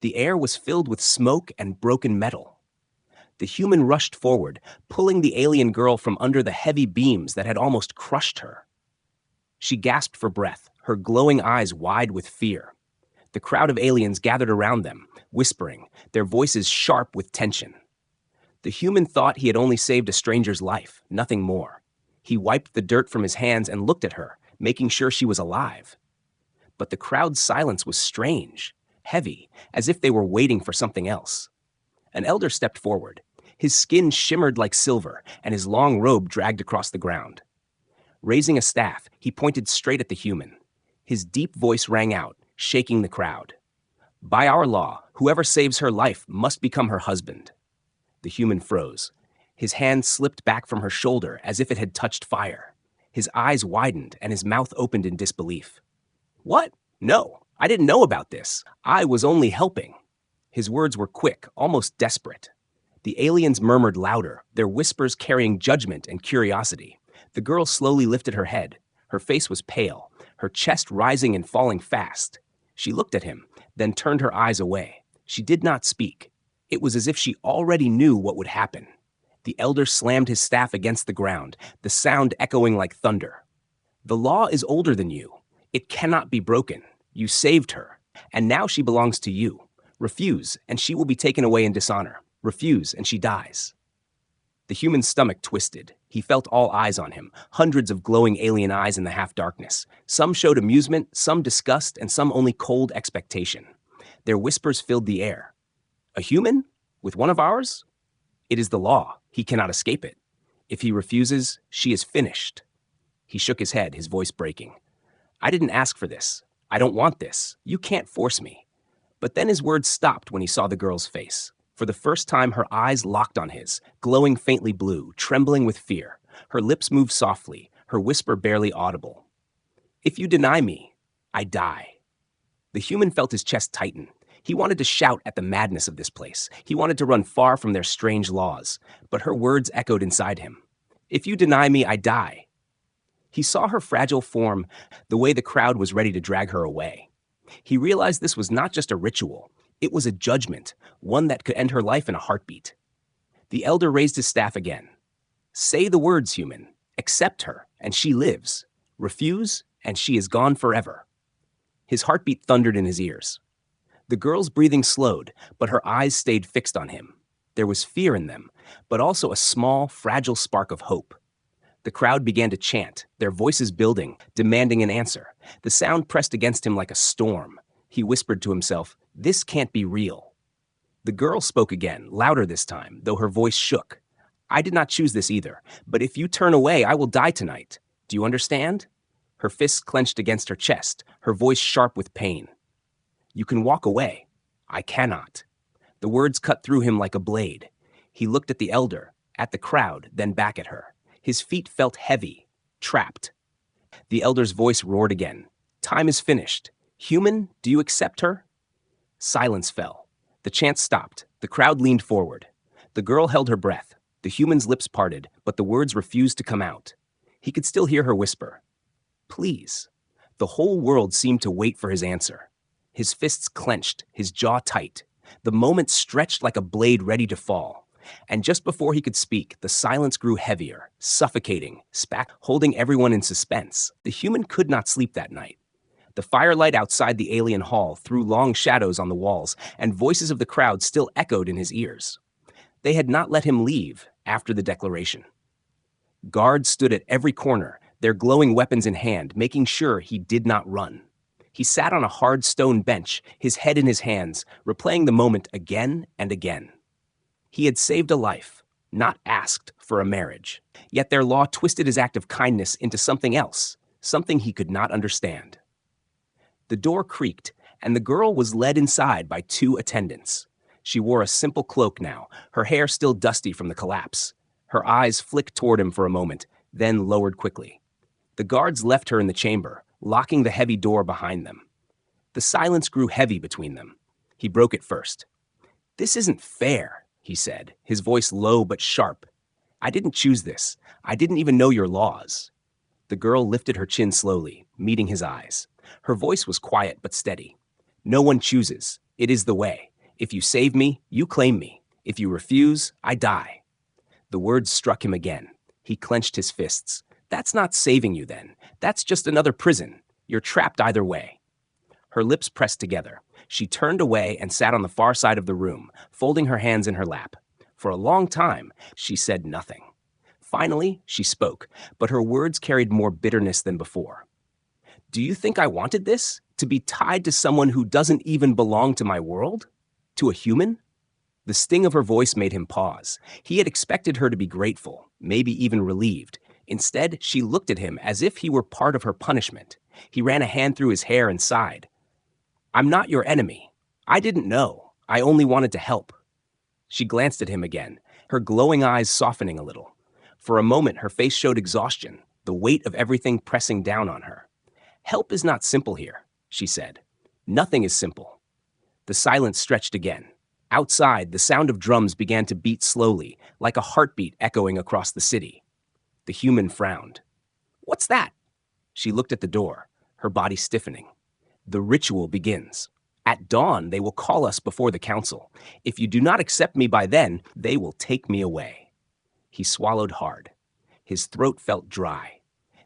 The air was filled with smoke and broken metal. The human rushed forward, pulling the alien girl from under the heavy beams that had almost crushed her. She gasped for breath, her glowing eyes wide with fear. The crowd of aliens gathered around them, whispering, their voices sharp with tension. The human thought he had only saved a stranger's life, nothing more. He wiped the dirt from his hands and looked at her, making sure she was alive. But the crowd's silence was strange, heavy, as if they were waiting for something else. An elder stepped forward. His skin shimmered like silver, and his long robe dragged across the ground. Raising a staff, he pointed straight at the human. His deep voice rang out, shaking the crowd. "By our law, whoever saves her life must become her husband." The human froze. His hand slipped back from her shoulder as if it had touched fire. His eyes widened and his mouth opened in disbelief. "What? No, I didn't know about this. I was only helping." His words were quick, almost desperate. The aliens murmured louder, their whispers carrying judgment and curiosity. The girl slowly lifted her head. Her face was pale, her chest rising and falling fast. She looked at him, then turned her eyes away. She did not speak. It was as if she already knew what would happen. The elder slammed his staff against the ground, the sound echoing like thunder. "The law is older than you. It cannot be broken. You saved her, and now she belongs to you. Refuse, and she will be taken away in dishonor. Refuse, and she dies." The human's stomach twisted. He felt all eyes on him, hundreds of glowing alien eyes in the half-darkness. Some showed amusement, some disgust, and some only cold expectation. Their whispers filled the air. "A human? With one of ours? It is the law. He cannot escape it. If he refuses, she is finished." He shook his head, his voice breaking. "I didn't ask for this. I don't want this. You can't force me." But then his words stopped when he saw the girl's face. For the first time, her eyes locked on his, glowing faintly blue, trembling with fear. Her lips moved softly, her whisper barely audible. "If you deny me, I die." The human felt his chest tighten. He wanted to shout at the madness of this place. He wanted to run far from their strange laws. But her words echoed inside him. "If you deny me, I die." He saw her fragile form, the way the crowd was ready to drag her away. He realized this was not just a ritual. It was a judgment, one that could end her life in a heartbeat. The elder raised his staff again. "Say the words, human. Accept her, and she lives. Refuse, and she is gone forever." His heartbeat thundered in his ears. The girl's breathing slowed, but her eyes stayed fixed on him. There was fear in them, but also a small, fragile spark of hope. The crowd began to chant, their voices building, demanding an answer. The sound pressed against him like a storm. He whispered to himself, "This can't be real." The girl spoke again, louder this time, though her voice shook. "I did not choose this either, but if you turn away, I will die tonight. Do you understand?" Her fists clenched against her chest, her voice sharp with pain. "You can walk away. I cannot." The words cut through him like a blade. He looked at the elder, at the crowd, then back at her. His feet felt heavy, trapped. The elder's voice roared again. "Time is finished. Human, do you accept her?" Silence fell. The chant stopped. The crowd leaned forward. The girl held her breath. The human's lips parted, but the words refused to come out. He could still hear her whisper, "Please." The whole world seemed to wait for his answer. His fists clenched, his jaw tight. The moment stretched like a blade ready to fall. And just before he could speak, the silence grew heavier, suffocating, holding everyone in suspense. The human could not sleep that night. The firelight outside the alien hall threw long shadows on the walls, and voices of the crowd still echoed in his ears. They had not let him leave after the declaration. Guards stood at every corner, their glowing weapons in hand, making sure he did not run. He sat on a hard stone bench, his head in his hands, replaying the moment again and again. He had saved a life, not asked for a marriage. Yet their law twisted his act of kindness into something else, something he could not understand. The door creaked, and the girl was led inside by two attendants. She wore a simple cloak now, her hair still dusty from the collapse. Her eyes flicked toward him for a moment, then lowered quickly. The guards left her in the chamber, locking the heavy door behind them. The silence grew heavy between them. He broke it first. "This isn't fair," he said, his voice low but sharp. "I didn't choose this. I didn't even know your laws." The girl lifted her chin slowly, meeting his eyes. Her voice was quiet but steady. "No one chooses. It is the way. If you save me, you claim me. If you refuse, I die. The words struck him again. He clenched his fists. That's not saving you then. That's just another prison. You're trapped either way. Her lips pressed together. She turned away and sat on the far side of the room, folding her hands in her lap. For a long time, she said nothing. Finally, she spoke, but her words carried more bitterness than before. Do you think I wanted this? To be tied to someone who doesn't even belong to my world? To a human? The sting of her voice made him pause. He had expected her to be grateful, maybe even relieved. Instead, she looked at him as if he were part of her punishment. He ran a hand through his hair and sighed. I'm not your enemy. I didn't know. I only wanted to help. She glanced at him again, her glowing eyes softening a little. For a moment, her face showed exhaustion, the weight of everything pressing down on her. Help is not simple here, she said. Nothing is simple. The silence stretched again. Outside, the sound of drums began to beat slowly, like a heartbeat echoing across the city. The human frowned. What's that? She looked at the door, her body stiffening. The ritual begins. At dawn, they will call us before the council. If you do not accept me by then, they will take me away. He swallowed hard. His throat felt dry.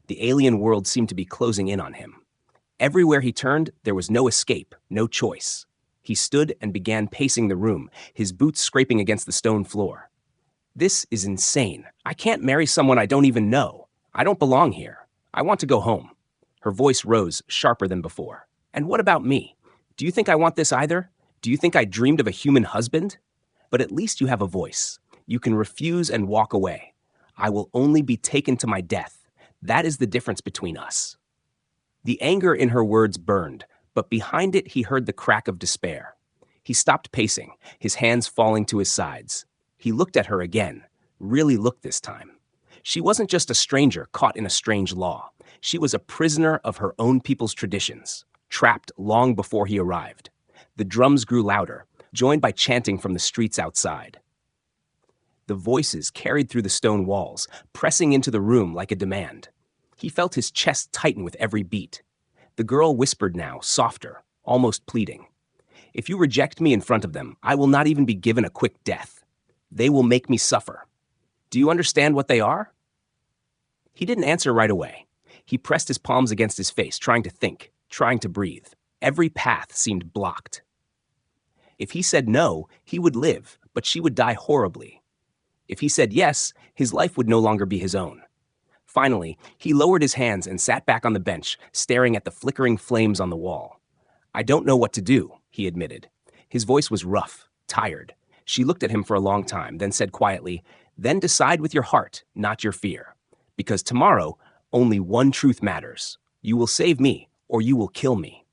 The alien world seemed to be closing in on him. Everywhere he turned, there was no escape, no choice. He stood and began pacing the room, his boots scraping against the stone floor. This is insane. I can't marry someone I don't even know. I don't belong here. I want to go home. Her voice rose, sharper than before. And what about me? Do you think I want this either? Do you think I dreamed of a human husband? But at least you have a voice. You can refuse and walk away. I will only be taken to my death. That is the difference between us. The anger in her words burned, but behind it he heard the crack of despair. He stopped pacing, his hands falling to his sides. He looked at her again, really looked this time. She wasn't just a stranger caught in a strange law. She was a prisoner of her own people's traditions, trapped long before he arrived. The drums grew louder, joined by chanting from the streets outside. The voices carried through the stone walls, pressing into the room like a demand. He felt his chest tighten with every beat. The girl whispered now, softer, almost pleading. If you reject me in front of them, I will not even be given a quick death. They will make me suffer. Do you understand what they are? He didn't answer right away. He pressed his palms against his face, trying to think, trying to breathe. Every path seemed blocked. If he said no, he would live, but she would die horribly. If he said yes, his life would no longer be his own. Finally, he lowered his hands and sat back on the bench, staring at the flickering flames on the wall. I don't know what to do, he admitted. His voice was rough, tired. She looked at him for a long time, then said quietly, Then decide with your heart, not your fear. Because tomorrow, only one truth matters. You will save me, or you will kill me.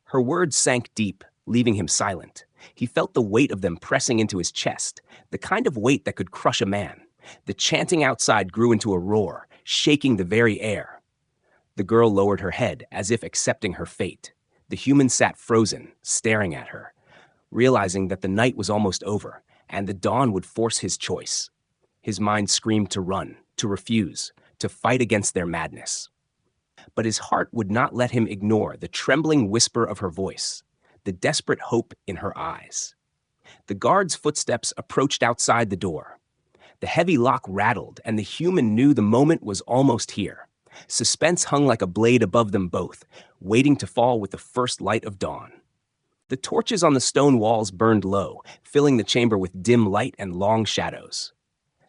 Her words sank deep, leaving him silent. He felt the weight of them pressing into his chest, the kind of weight that could crush a man. The chanting outside grew into a roar, shaking the very air. The girl lowered her head, as if accepting her fate. The human sat frozen, staring at her, realizing that the night was almost over, and the dawn would force his choice. His mind screamed to run, to refuse, to fight against their madness. But his heart would not let him ignore the trembling whisper of her voice, the desperate hope in her eyes. The guard's footsteps approached outside the door. The heavy lock rattled, and the human knew the moment was almost here. Suspense hung like a blade above them both, waiting to fall with the first light of dawn. The torches on the stone walls burned low, filling the chamber with dim light and long shadows.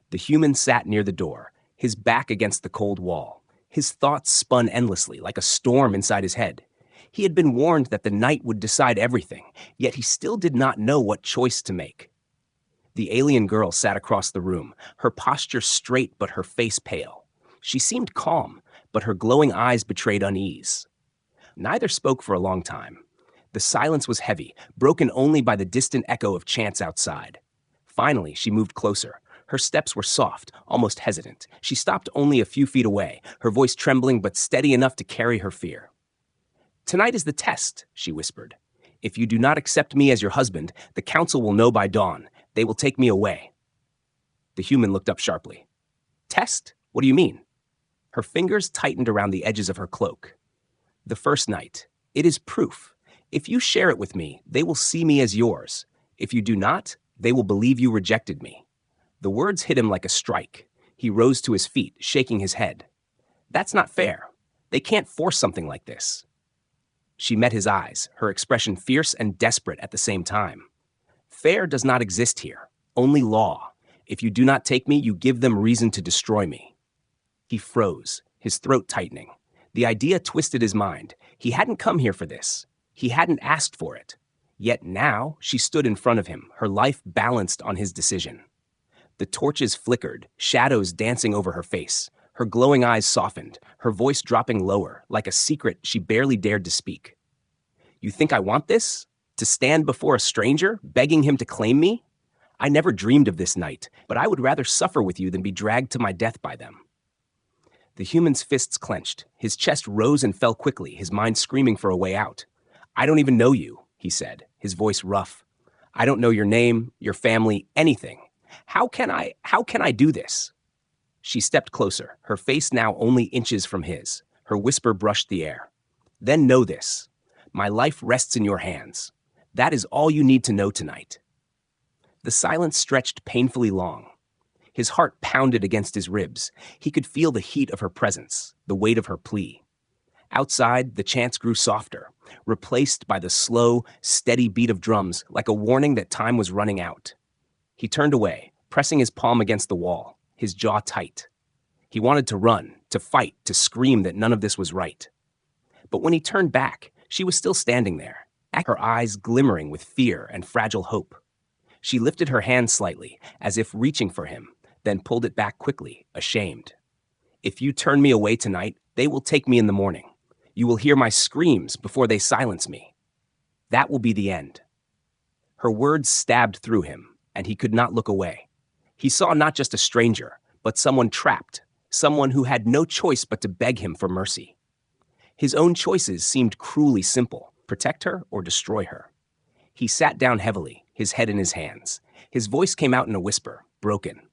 The human sat near the door, his back against the cold wall. His thoughts spun endlessly, like a storm inside his head. He had been warned that the night would decide everything, yet he still did not know what choice to make. The alien girl sat across the room, her posture straight but her face pale. She seemed calm, but her glowing eyes betrayed unease. Neither spoke for a long time. The silence was heavy, broken only by the distant echo of chants outside. Finally, she moved closer. Her steps were soft, almost hesitant. She stopped only a few feet away, her voice trembling but steady enough to carry her fear. Tonight is the test, she whispered. If you do not accept me as your husband, the council will know by dawn. They will take me away. The human looked up sharply. Test? What do you mean? Her fingers tightened around the edges of her cloak. The first night. It is proof. If you share it with me, they will see me as yours. If you do not, they will believe you rejected me." The words hit him like a strike. He rose to his feet, shaking his head. "That's not fair. They can't force something like this." She met his eyes, her expression fierce and desperate at the same time. "Fair does not exist here, only law. If you do not take me, you give them reason to destroy me." He froze, his throat tightening. The idea twisted his mind. He hadn't come here for this. He hadn't asked for it. Yet now she stood in front of him, her life balanced on his decision. The torches flickered, shadows dancing over her face. Her glowing eyes softened, her voice dropping lower, like a secret she barely dared to speak. "You think I want this? To stand before a stranger, begging him to claim me? I never dreamed of this night, but I would rather suffer with you than be dragged to my death by them." The human's fists clenched. His chest rose and fell quickly, his mind screaming for a way out. "I don't even know you," he said, his voice rough. "I don't know your name, your family, anything. How can I do this?" She stepped closer, her face now only inches from his. Her whisper brushed the air. "Then know this. My life rests in your hands. That is all you need to know tonight." The silence stretched painfully long. His heart pounded against his ribs. He could feel the heat of her presence, the weight of her plea. Outside, the chants grew softer, replaced by the slow, steady beat of drums like a warning that time was running out. He turned away, pressing his palm against the wall, his jaw tight. He wanted to run, to fight, to scream that none of this was right. But when he turned back, she was still standing there, her eyes glimmering with fear and fragile hope. She lifted her hand slightly, as if reaching for him, then pulled it back quickly, ashamed. "If you turn me away tonight, they will take me in the morning. You will hear my screams before they silence me. That will be the end." Her words stabbed through him, and he could not look away. He saw not just a stranger, but someone trapped, someone who had no choice but to beg him for mercy. His own choices seemed cruelly simple: protect her or destroy her. He sat down heavily, his head in his hands. His voice came out in a whisper, broken.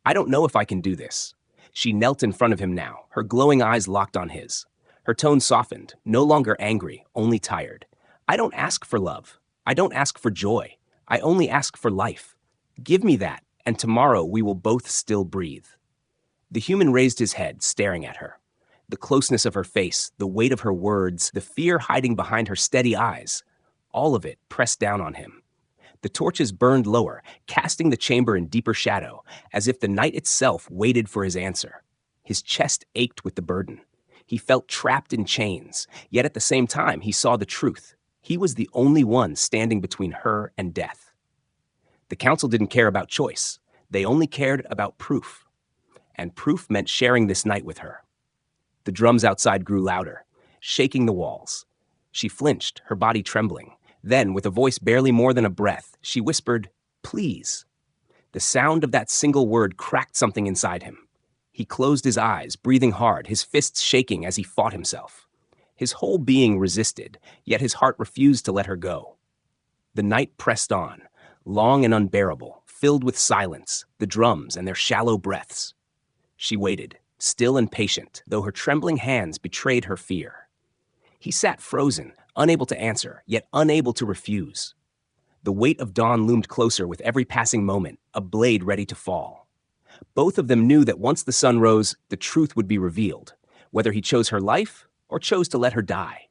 "I don't know if I can do this." She knelt in front of him now, her glowing eyes locked on his. Her tone softened, no longer angry, only tired. "I don't ask for love. I don't ask for joy. I only ask for life. Give me that, and tomorrow we will both still breathe." The human raised his head, staring at her. The closeness of her face, the weight of her words, the fear hiding behind her steady eyes, all of it pressed down on him. The torches burned lower, casting the chamber in deeper shadow, as if the night itself waited for his answer. His chest ached with the burden. He felt trapped in chains, yet at the same time he saw the truth. He was the only one standing between her and death. The council didn't care about choice. They only cared about proof. And proof meant sharing this night with her. The drums outside grew louder, shaking the walls. She flinched, her body trembling. Then, with a voice barely more than a breath, she whispered, "Please." The sound of that single word cracked something inside him. He closed his eyes, breathing hard, his fists shaking as he fought himself. His whole being resisted, yet his heart refused to let her go. The night pressed on, long and unbearable, filled with silence, the drums and their shallow breaths. She waited, still and patient, though her trembling hands betrayed her fear. He sat frozen, unable to answer, yet unable to refuse. The weight of dawn loomed closer with every passing moment, a blade ready to fall. Both of them knew that once the sun rose, the truth would be revealed, whether he chose her life or chose to let her die.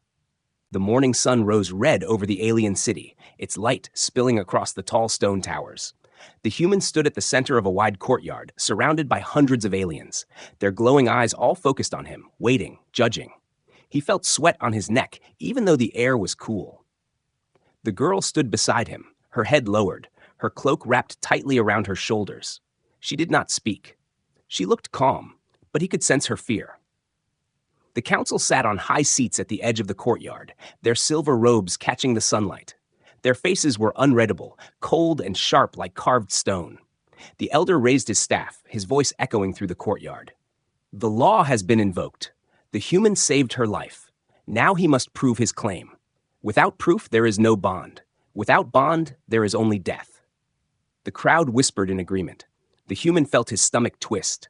The morning sun rose red over the alien city, its light spilling across the tall stone towers. The humans stood at the center of a wide courtyard, surrounded by hundreds of aliens, their glowing eyes all focused on him, waiting, judging. He felt sweat on his neck, even though the air was cool. The girl stood beside him, her head lowered, her cloak wrapped tightly around her shoulders. She did not speak. She looked calm, but he could sense her fear. The council sat on high seats at the edge of the courtyard, their silver robes catching the sunlight. Their faces were unreadable, cold and sharp like carved stone. The elder raised his staff, his voice echoing through the courtyard. "The law has been invoked. The human saved her life. Now he must prove his claim. Without proof, there is no bond. Without bond, there is only death." The crowd whispered in agreement. The human felt his stomach twist.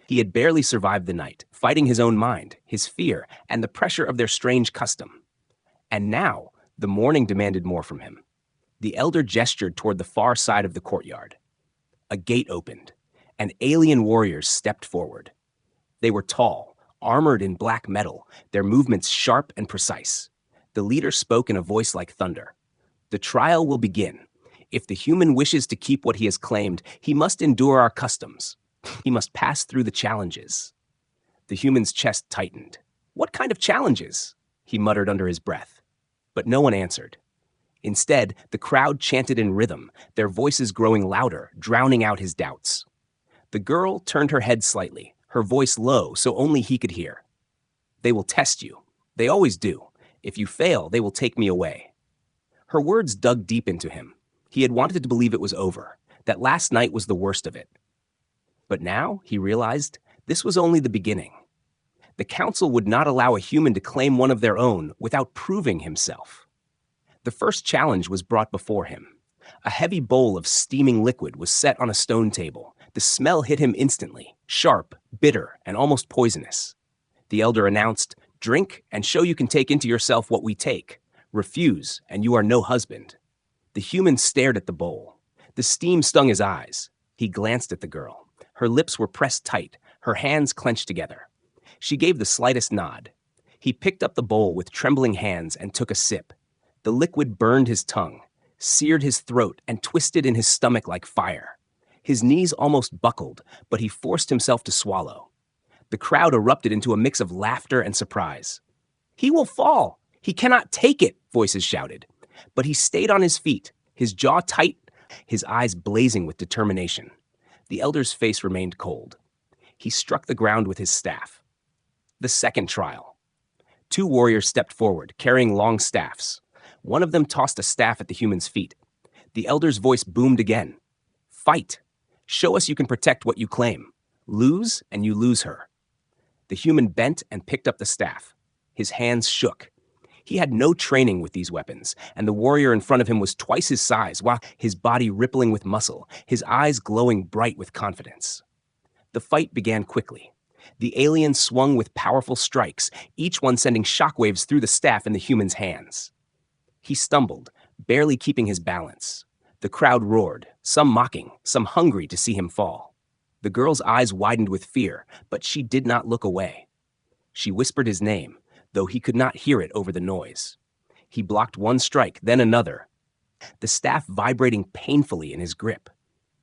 He had barely survived the night, fighting his own mind, his fear, and the pressure of their strange custom. And now, the morning demanded more from him. The elder gestured toward the far side of the courtyard. A gate opened, and alien warriors stepped forward. They were tall, armored in black metal, their movements sharp and precise. The leader spoke in a voice like thunder. The trial will begin. If the human wishes to keep what he has claimed, he must endure our customs. He must pass through the challenges. The human's chest tightened. What kind of challenges? He muttered under his breath. But no one answered. Instead, the crowd chanted in rhythm, their voices growing louder, drowning out his doubts. The girl turned her head slightly, her voice low so only he could hear. They will test you. They always do. If you fail, they will take me away. Her words dug deep into him. He had wanted to believe it was over, that last night was the worst of it. But now, he realized, this was only the beginning. The council would not allow a human to claim one of their own without proving himself. The first challenge was brought before him. A heavy bowl of steaming liquid was set on a stone table. The smell hit him instantly, sharp, bitter, and almost poisonous. The elder announced, "Drink and show you can take into yourself what we take. Refuse, and you are no husband." The human stared at the bowl. The steam stung his eyes. He glanced at the girl. Her lips were pressed tight, her hands clenched together. She gave the slightest nod. He picked up the bowl with trembling hands and took a sip. The liquid burned his tongue, seared his throat, and twisted in his stomach like fire. His knees almost buckled, but he forced himself to swallow. The crowd erupted into a mix of laughter and surprise. "He will fall! He cannot take it!" voices shouted. But he stayed on his feet, his jaw tight, his eyes blazing with determination. The elder's face remained cold. He struck the ground with his staff. The second trial. 2 warriors stepped forward, carrying long staffs. One of them tossed a staff at the human's feet. The elder's voice boomed again. "Fight! Show us you can protect what you claim. Lose, and you lose her." The human bent and picked up the staff. His hands shook. He had no training with these weapons, and the warrior in front of him was twice his size, while his body rippling with muscle, his eyes glowing bright with confidence. The fight began quickly. The alien swung with powerful strikes, each one sending shockwaves through the staff in the human's hands. He stumbled, barely keeping his balance. The crowd roared, some mocking, some hungry to see him fall. The girl's eyes widened with fear, but she did not look away. She whispered his name, though he could not hear it over the noise. He blocked one strike, then another, the staff vibrating painfully in his grip.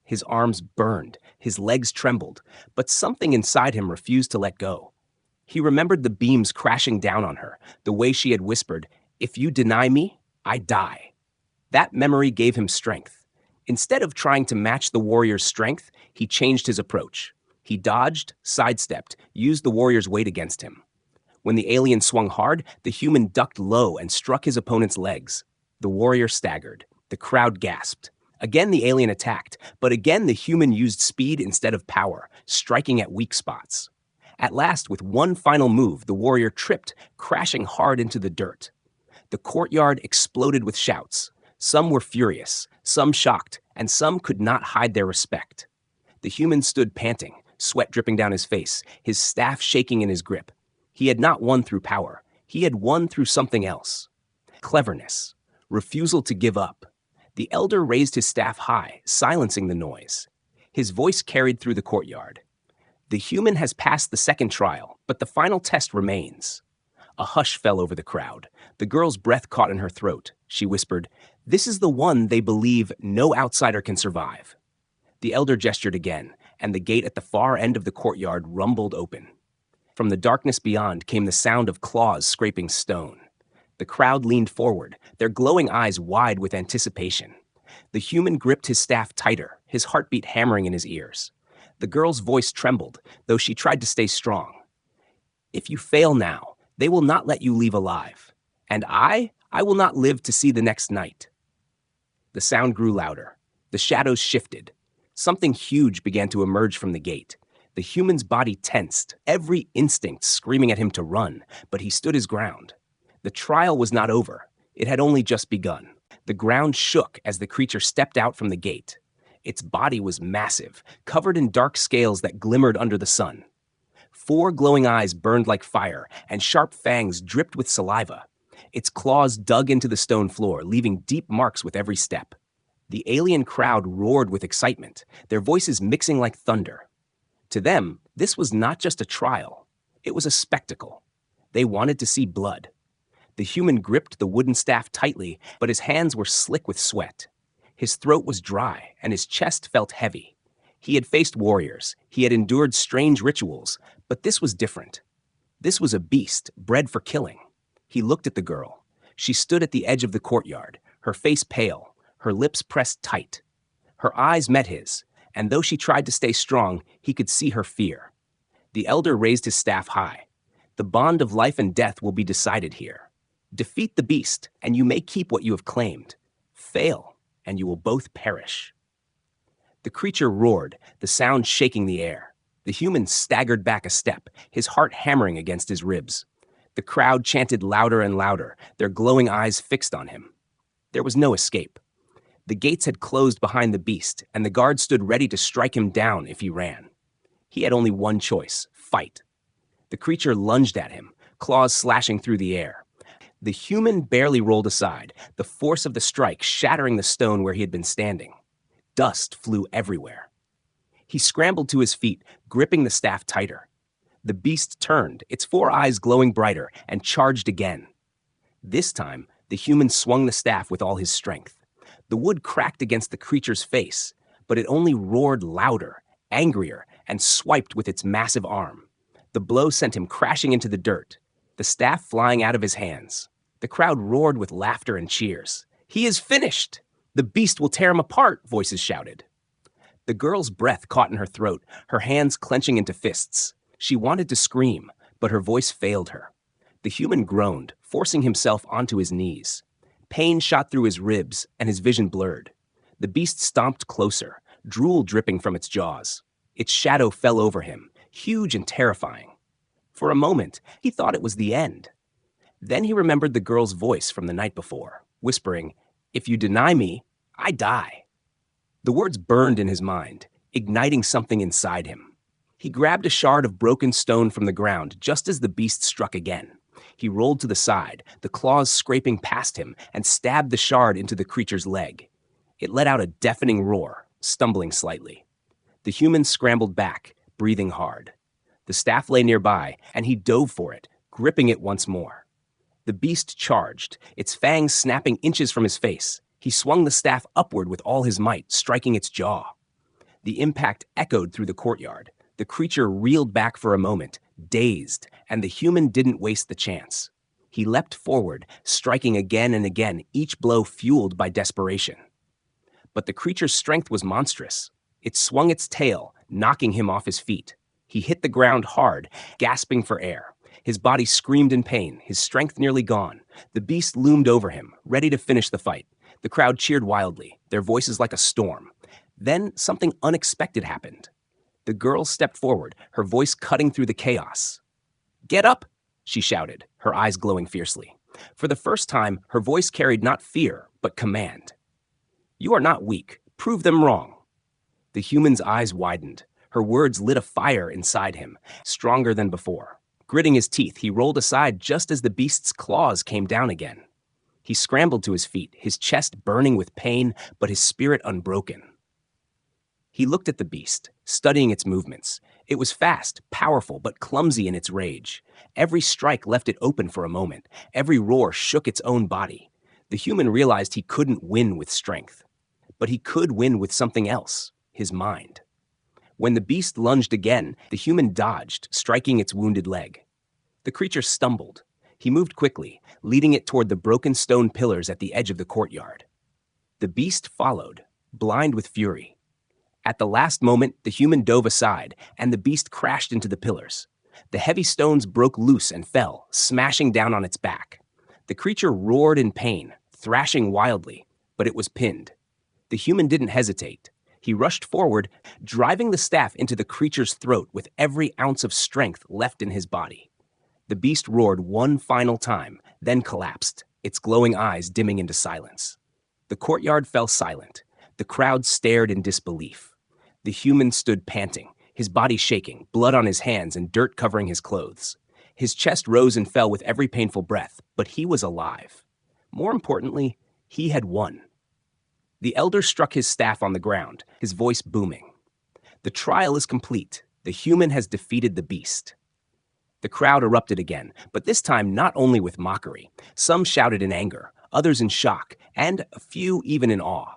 His arms burned, his legs trembled, but something inside him refused to let go. He remembered the beams crashing down on her, the way she had whispered, "If you deny me, I die." That memory gave him strength. Instead of trying to match the warrior's strength, he changed his approach. He dodged, sidestepped, used the warrior's weight against him. When the alien swung hard, the human ducked low and struck his opponent's legs. The warrior staggered. The crowd gasped. Again the alien attacked, but again the human used speed instead of power, striking at weak spots. At last, with one final move, the warrior tripped, crashing hard into the dirt. The courtyard exploded with shouts. Some were furious, some shocked, and some could not hide their respect. The human stood panting, sweat dripping down his face, his staff shaking in his grip. He had not won through power. He had won through something else. Cleverness. Refusal to give up. The elder raised his staff high, silencing the noise. His voice carried through the courtyard. The human has passed the second trial, but the final test remains. A hush fell over the crowd. The girl's breath caught in her throat. She whispered, "This is the one they believe no outsider can survive." The elder gestured again, and the gate at the far end of the courtyard rumbled open. From the darkness beyond came the sound of claws scraping stone. The crowd leaned forward, their glowing eyes wide with anticipation. The human gripped his staff tighter, his heartbeat hammering in his ears. The girl's voice trembled, though she tried to stay strong. "If you fail now, they will not let you leave alive. And I will not live to see the next night." The sound grew louder. The shadows shifted. Something huge began to emerge from the gate. The human's body tensed, every instinct screaming at him to run, but he stood his ground. The trial was not over. It had only just begun. The ground shook as the creature stepped out from the gate. Its body was massive, covered in dark scales that glimmered under the sun. 4 glowing eyes burned like fire, and sharp fangs dripped with saliva. Its claws dug into the stone floor, leaving deep marks with every step. The alien crowd roared with excitement, their voices mixing like thunder. To them, this was not just a trial. It was a spectacle. They wanted to see blood. The human gripped the wooden staff tightly, but his hands were slick with sweat. His throat was dry, and his chest felt heavy. He had faced warriors. He had endured strange rituals, but this was different. This was a beast, bred for killing. He looked at the girl. She stood at the edge of the courtyard, her face pale, her lips pressed tight. Her eyes met his, and though she tried to stay strong, he could see her fear. The elder raised his staff high. The bond of life and death will be decided here. Defeat the beast, and you may keep what you have claimed. Fail, and you will both perish. The creature roared, the sound shaking the air. The human staggered back a step, his heart hammering against his ribs. The crowd chanted louder and louder, their glowing eyes fixed on him. There was no escape. The gates had closed behind the beast, and the guards stood ready to strike him down if he ran. He had only one choice: fight. The creature lunged at him, claws slashing through the air. The human barely rolled aside, the force of the strike shattering the stone where he had been standing. Dust flew everywhere. He scrambled to his feet, gripping the staff tighter. The beast turned, its four eyes glowing brighter, and charged again. This time, the human swung the staff with all his strength. The wood cracked against the creature's face, but it only roared louder, angrier, and swiped with its massive arm. The blow sent him crashing into the dirt, the staff flying out of his hands. The crowd roared with laughter and cheers. "He is finished! The beast will tear him apart," voices shouted. The girl's breath caught in her throat, her hands clenching into fists. She wanted to scream, but her voice failed her. The human groaned, forcing himself onto his knees. Pain shot through his ribs, and his vision blurred. The beast stomped closer, drool dripping from its jaws. Its shadow fell over him, huge and terrifying. For a moment, he thought it was the end. Then he remembered the girl's voice from the night before, whispering, "If you deny me, I die." The words burned in his mind, igniting something inside him. He grabbed a shard of broken stone from the ground just as the beast struck again. He rolled to the side, the claws scraping past him, and stabbed the shard into the creature's leg. It let out a deafening roar, stumbling slightly. The human scrambled back, breathing hard. The staff lay nearby, and he dove for it, gripping it once more. The beast charged, its fangs snapping inches from his face. He swung the staff upward with all his might, striking its jaw. The impact echoed through the courtyard. The creature reeled back for a moment, dazed, and the human didn't waste the chance. He leapt forward, striking again and again, each blow fueled by desperation. But the creature's strength was monstrous. It swung its tail, knocking him off his feet. He hit the ground hard, gasping for air. His body screamed in pain, his strength nearly gone. The beast loomed over him, ready to finish the fight. The crowd cheered wildly, their voices like a storm. Then something unexpected happened. The girl stepped forward, her voice cutting through the chaos. "Get up!" she shouted, her eyes glowing fiercely. For the first time, her voice carried not fear, but command. "You are not weak. Prove them wrong." The human's eyes widened. Her words lit a fire inside him, stronger than before. Gritting his teeth, he rolled aside just as the beast's claws came down again. He scrambled to his feet, his chest burning with pain, but his spirit unbroken. He looked at the beast, studying its movements. It was fast, powerful, but clumsy in its rage. Every strike left it open for a moment. Every roar shook its own body. The human realized he couldn't win with strength. But he could win with something else, his mind. When the beast lunged again, the human dodged, striking its wounded leg. The creature stumbled. He moved quickly, leading it toward the broken stone pillars at the edge of the courtyard. The beast followed, blind with fury. At the last moment, the human dove aside, and the beast crashed into the pillars. The heavy stones broke loose and fell, smashing down on its back. The creature roared in pain, thrashing wildly, but it was pinned. The human didn't hesitate. He rushed forward, driving the staff into the creature's throat with every ounce of strength left in his body. The beast roared one final time, then collapsed, its glowing eyes dimming into silence. The courtyard fell silent. The crowd stared in disbelief. The human stood panting, his body shaking, blood on his hands and dirt covering his clothes. His chest rose and fell with every painful breath, but he was alive. More importantly, he had won. The elder struck his staff on the ground, his voice booming. The trial is complete. The human has defeated the beast. The crowd erupted again, but this time not only with mockery. Some shouted in anger, others in shock, and a few even in awe.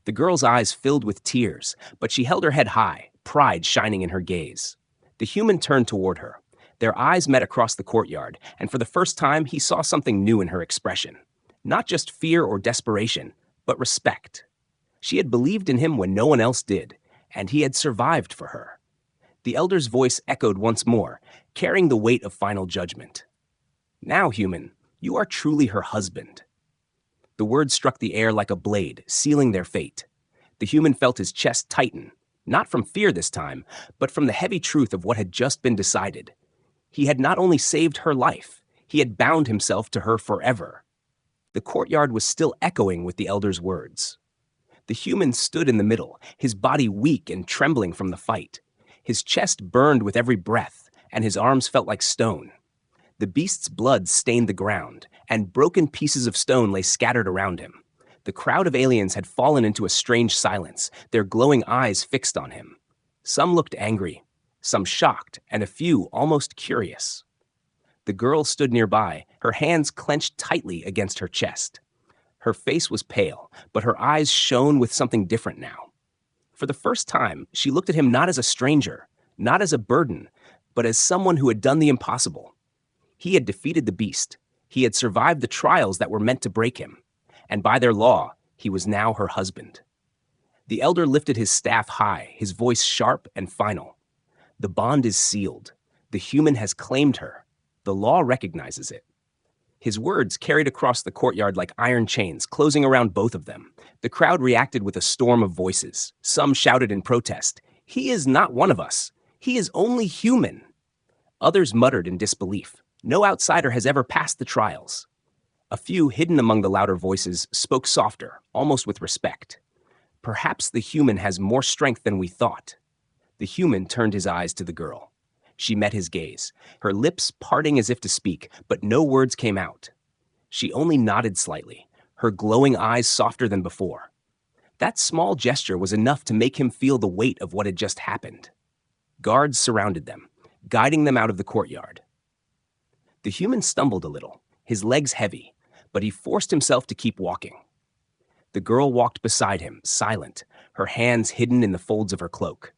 The girl's eyes filled with tears, but she held her head high, pride shining in her gaze. The human turned toward her. Their eyes met across the courtyard, and for the first time he saw something new in her expression. Not just fear or desperation, but respect. She had believed in him when no one else did, and he had survived for her. The elder's voice echoed once more, carrying the weight of final judgment. Now, human, you are truly her husband. The words struck the air like a blade, sealing their fate. The human felt his chest tighten, not from fear this time, but from the heavy truth of what had just been decided. He had not only saved her life, he had bound himself to her forever. The courtyard was still echoing with the elder's words. The human stood in the middle, his body weak and trembling from the fight. His chest burned with every breath, and his arms felt like stone. The beast's blood stained the ground, and broken pieces of stone lay scattered around him. The crowd of aliens had fallen into a strange silence, their glowing eyes fixed on him. Some looked angry, some shocked, and a few almost curious. The girl stood nearby, her hands clenched tightly against her chest. Her face was pale, but her eyes shone with something different now. For the first time, she looked at him not as a stranger, not as a burden, but as someone who had done the impossible. He had defeated the beast. He had survived the trials that were meant to break him. And by their law, he was now her husband. The elder lifted his staff high, his voice sharp and final. The bond is sealed. The human has claimed her. The law recognizes it. His words carried across the courtyard like iron chains, closing around both of them. The crowd reacted with a storm of voices. Some shouted in protest, "He is not one of us. He is only human." Others muttered in disbelief. No outsider has ever passed the trials. A few, hidden among the louder voices, spoke softer, almost with respect. "Perhaps the human has more strength than we thought." The human turned his eyes to the girl. She met his gaze, her lips parting as if to speak, but no words came out. She only nodded slightly, her glowing eyes softer than before. That small gesture was enough to make him feel the weight of what had just happened. Guards surrounded them, guiding them out of the courtyard. The human stumbled a little, his legs heavy, but he forced himself to keep walking. The girl walked beside him, silent, her hands hidden in the folds of her cloak.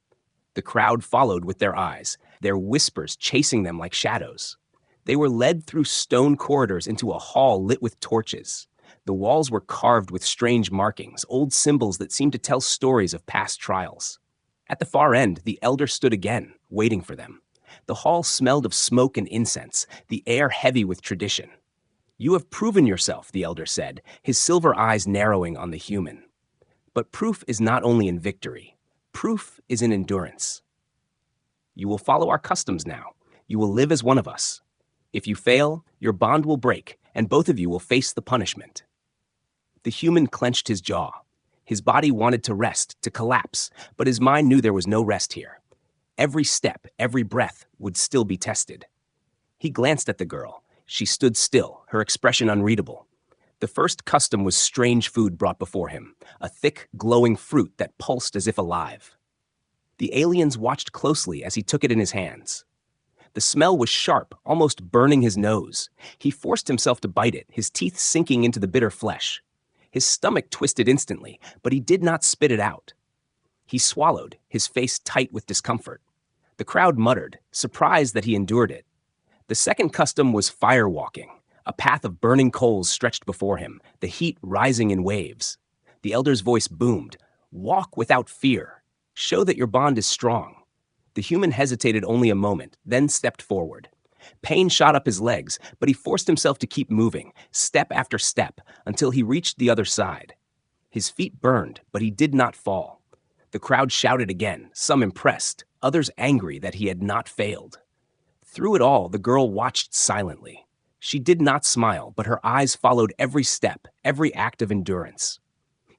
The crowd followed with their eyes, their whispers chasing them like shadows. They were led through stone corridors into a hall lit with torches. The walls were carved with strange markings, old symbols that seemed to tell stories of past trials. At the far end, the elder stood again, waiting for them. The hall smelled of smoke and incense, the air heavy with tradition. "You have proven yourself," the elder said, his silver eyes narrowing on the human. "But proof is not only in victory. Proof is in endurance. You will follow our customs now. You will live as one of us. If you fail, your bond will break, and both of you will face the punishment." The human clenched his jaw. His body wanted to rest, to collapse, but his mind knew there was no rest here. Every step, every breath would still be tested. He glanced at the girl. She stood still, her expression unreadable. The first custom was strange food brought before him, a thick, glowing fruit that pulsed as if alive. The aliens watched closely as he took it in his hands. The smell was sharp, almost burning his nose. He forced himself to bite it, his teeth sinking into the bitter flesh. His stomach twisted instantly, but he did not spit it out. He swallowed, his face tight with discomfort. The crowd muttered, surprised that he endured it. The second custom was fire walking. A path of burning coals stretched before him, the heat rising in waves. The elder's voice boomed, "Walk without fear. Show that your bond is strong." The human hesitated only a moment, then stepped forward. Pain shot up his legs, but he forced himself to keep moving, step after step, until he reached the other side. His feet burned, but he did not fall. The crowd shouted again, some impressed, others angry that he had not failed. Through it all, the girl watched silently. She did not smile, but her eyes followed every step, every act of endurance.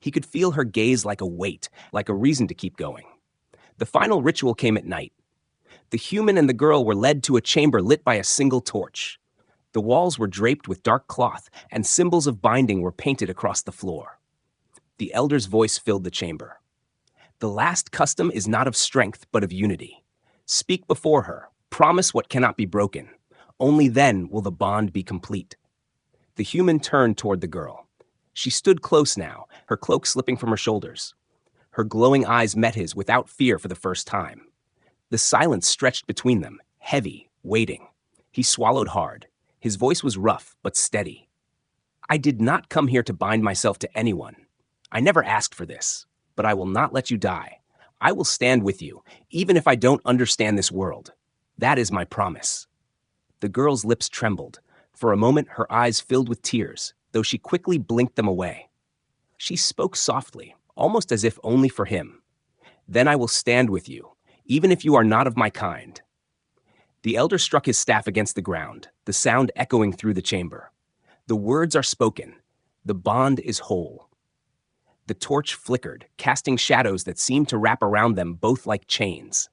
He could feel her gaze like a weight, like a reason to keep going. The final ritual came at night. The human and the girl were led to a chamber lit by a single torch. The walls were draped with dark cloth, and symbols of binding were painted across the floor. The elder's voice filled the chamber. The last custom is not of strength, but of unity. Speak before her. Promise what cannot be broken. Only then will the bond be complete. The human turned toward the girl. She stood close now, her cloak slipping from her shoulders. Her glowing eyes met his without fear for the first time. The silence stretched between them, heavy, waiting. He swallowed hard. His voice was rough, but steady. I did not come here to bind myself to anyone. I never asked for this, but I will not let you die. I will stand with you, even if I don't understand this world. That is my promise. The girl's lips trembled. For a moment, her eyes filled with tears, though she quickly blinked them away. She spoke softly, almost as if only for him. Then I will stand with you, even if you are not of my kind. The elder struck his staff against the ground, the sound echoing through the chamber. The words are spoken. The bond is whole. The torch flickered, casting shadows that seemed to wrap around them both like chains.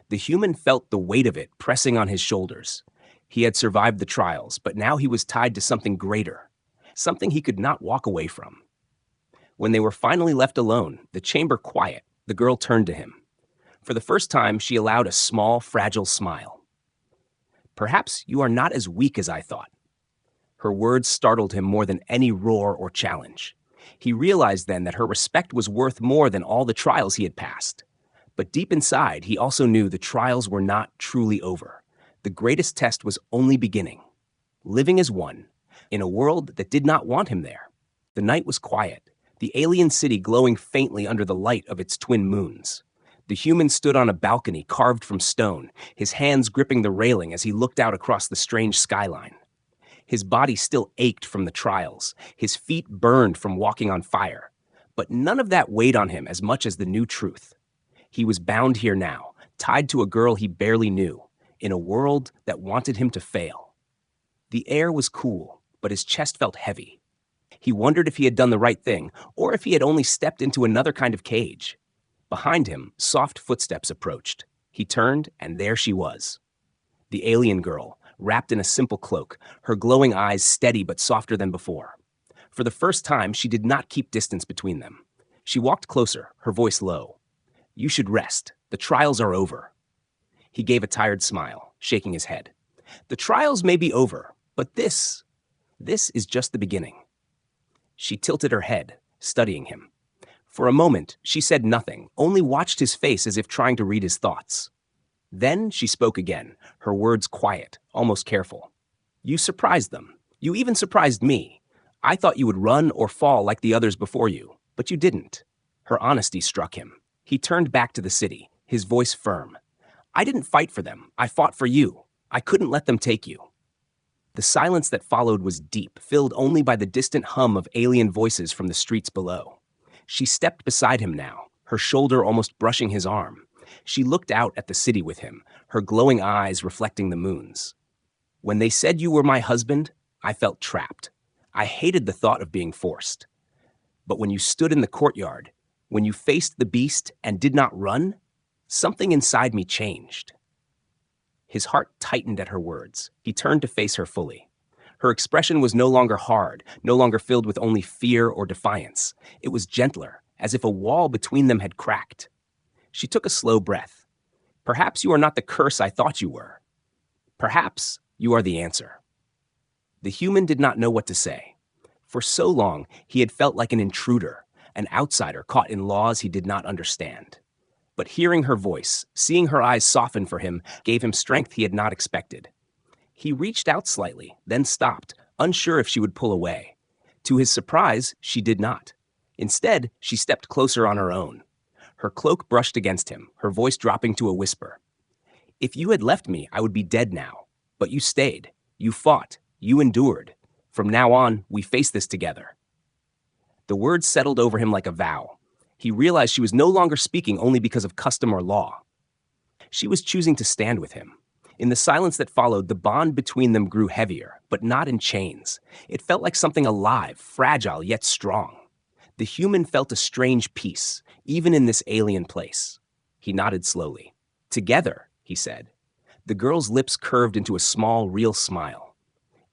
The human felt the weight of it pressing on his shoulders. He had survived the trials, but now he was tied to something greater, something he could not walk away from. When they were finally left alone, the chamber quiet, the girl turned to him. For the first time, she allowed a small, fragile smile. Perhaps you are not as weak as I thought. Her words startled him more than any roar or challenge. He realized then that her respect was worth more than all the trials he had passed. But deep inside, he also knew the trials were not truly over. The greatest test was only beginning. Living as one, in a world that did not want him there. The night was quiet, the alien city glowing faintly under the light of its twin moons. The human stood on a balcony carved from stone, his hands gripping the railing as he looked out across the strange skyline. His body still ached from the trials, his feet burned from walking on fire. But none of that weighed on him as much as the new truth. He was bound here now, tied to a girl he barely knew, in a world that wanted him to fail. The air was cool, but his chest felt heavy. He wondered if he had done the right thing, or if he had only stepped into another kind of cage. Behind him, soft footsteps approached. He turned, and there she was. The alien girl, wrapped in a simple cloak, her glowing eyes steady but softer than before. For the first time, she did not keep distance between them. She walked closer, her voice low. You should rest. The trials are over. He gave a tired smile, shaking his head. The trials may be over, but this is just the beginning. She tilted her head, studying him. For a moment, she said nothing, only watched his face as if trying to read his thoughts. Then she spoke again, her words quiet, almost careful. You surprised them. You even surprised me. I thought you would run or fall like the others before you, but you didn't. Her honesty struck him. He turned back to the city, his voice firm. I didn't fight for them. I fought for you. I couldn't let them take you. The silence that followed was deep, filled only by the distant hum of alien voices from the streets below. She stepped beside him now, her shoulder almost brushing his arm. She looked out at the city with him, her glowing eyes reflecting the moons. When they said you were my husband, I felt trapped. I hated the thought of being forced. But when you stood in the courtyard, when you faced the beast and did not run, something inside me changed. His heart tightened at her words. He turned to face her fully. Her expression was no longer hard, no longer filled with only fear or defiance. It was gentler, as if a wall between them had cracked. She took a slow breath. Perhaps you are not the curse I thought you were. Perhaps you are the answer. The human did not know what to say. For so long, he had felt like an intruder, an outsider caught in laws he did not understand. But hearing her voice, seeing her eyes soften for him, gave him strength he had not expected. He reached out slightly, then stopped, unsure if she would pull away. To his surprise, she did not. Instead, she stepped closer on her own. Her cloak brushed against him, her voice dropping to a whisper. If you had left me, I would be dead now. But you stayed. You fought. You endured. From now on, we face this together. The words settled over him like a vow. He realized she was no longer speaking only because of custom or law. She was choosing to stand with him. In the silence that followed, the bond between them grew heavier, but not in chains. It felt like something alive, fragile yet strong. The human felt a strange peace, even in this alien place. He nodded slowly. Together, he said, The girl's lips curved into a small, real smile.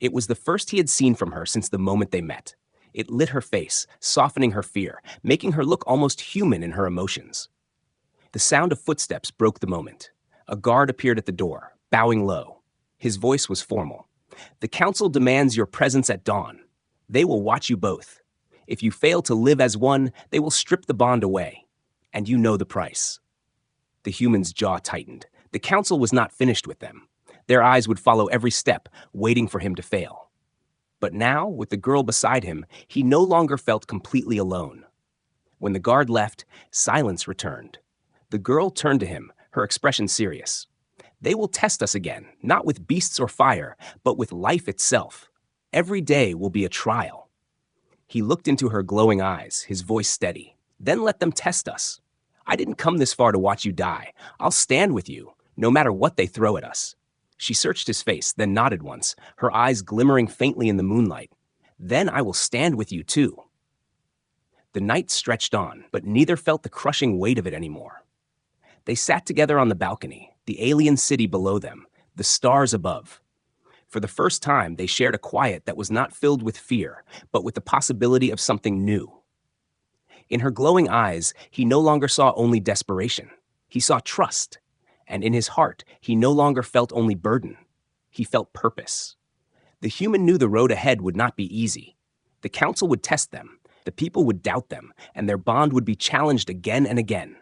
It was the first he had seen from her since the moment they met. It lit her face, softening her fear, making her look almost human in her emotions. The sound of footsteps broke the moment. A guard appeared at the door, bowing low. His voice was formal. "The council demands your presence at dawn. They will watch you both. If you fail to live as one, they will strip the bond away. And you know the price." The human's jaw tightened. The council was not finished with them. Their eyes would follow every step, waiting for him to fail. But now, with the girl beside him, he no longer felt completely alone. When the guard left, silence returned. The girl turned to him, her expression serious. "They will test us again, not with beasts or fire, but with life itself. Every day will be a trial." He looked into her glowing eyes, his voice steady. "Then let them test us. I didn't come this far to watch you die. I'll stand with you, no matter what they throw at us." She searched his face, then nodded once, her eyes glimmering faintly in the moonlight. "Then I will stand with you too." The night stretched on, but neither felt the crushing weight of it anymore. They sat together on the balcony, the alien city below them, the stars above. For the first time, they shared a quiet that was not filled with fear, but with the possibility of something new. In her glowing eyes, he no longer saw only desperation. He saw trust. And in his heart, he no longer felt only burden. He felt purpose. The human knew the road ahead would not be easy. The council would test them, the people would doubt them, and their bond would be challenged again and again.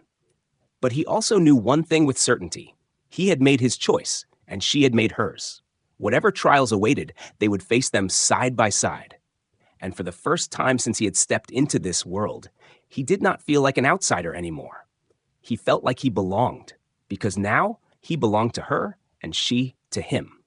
But he also knew one thing with certainty. He had made his choice, and she had made hers. Whatever trials awaited, they would face them side by side. And for the first time since he had stepped into this world, he did not feel like an outsider anymore. He felt like he belonged, because now he belonged to her and she to him.